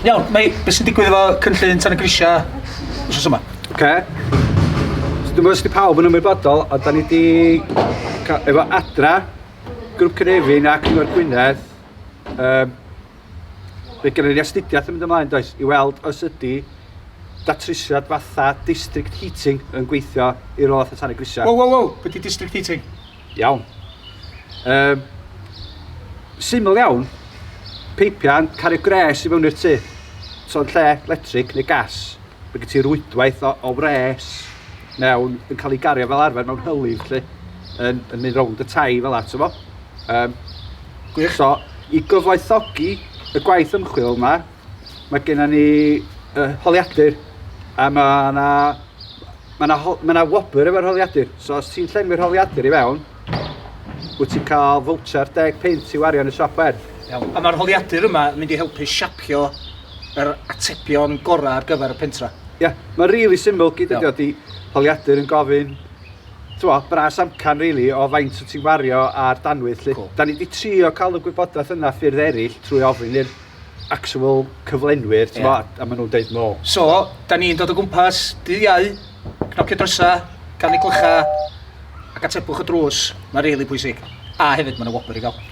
Iawn, beth sy'n digwydd efo cynllun Tanygrisiau wrth yma? Oce. Dwi'n meddwl sydd pawb yn ymwybodol, ond da ni wedi efo Adra, grŵp Cynefin a Cyngor Gwynedd, fe gennym ni astudiaeth yn mynd ymlaen does, i weld os ydy datrysiad fatha district heating yn gweithio i'r rôl fatha Tanygrisiau. Wow, beth di district heating? Iawn. Syml iawn, peipiau'n cario gres i fewn i'r tŷ. So'n lle electric neu gas, mae gen ti rwydwaith o wres mewn yn cael ei gario fel arfer mewn hylif lle, yn mynd rownd y tai fel at efo. Gwych. So, i gyfoethogi y gwaith ymchwil yma, mae gennym ni holiadur, a mae na wobr efo'r holiadur. So, os ti'n llenwi'r holiadur i fewn, wyt ti'n cael voucher 10 pint i wario yn y siop wer. Iawn. A mae'r holiadur yma yn mynd i helpu siapio yr atebion gorau ar gyfer y pentra. Ie, mae'n rili syml gyda di holiadur yn gofyn, bras amcan rili o faint o ti'n wario ar danwydd. Cool. Da ni wedi trio cael y gwybodaeth yna ffyrdd eraill trwy ofyn i'r actual cyflenwyr, a maen nhw'n deud no. So, da ni'n dod o gwmpas dydd Iau, cnocio drysa, cael ni glycha, ac atebwch y drws, mae'n rili bwysig. A hefyd mae'n y wobr i gael.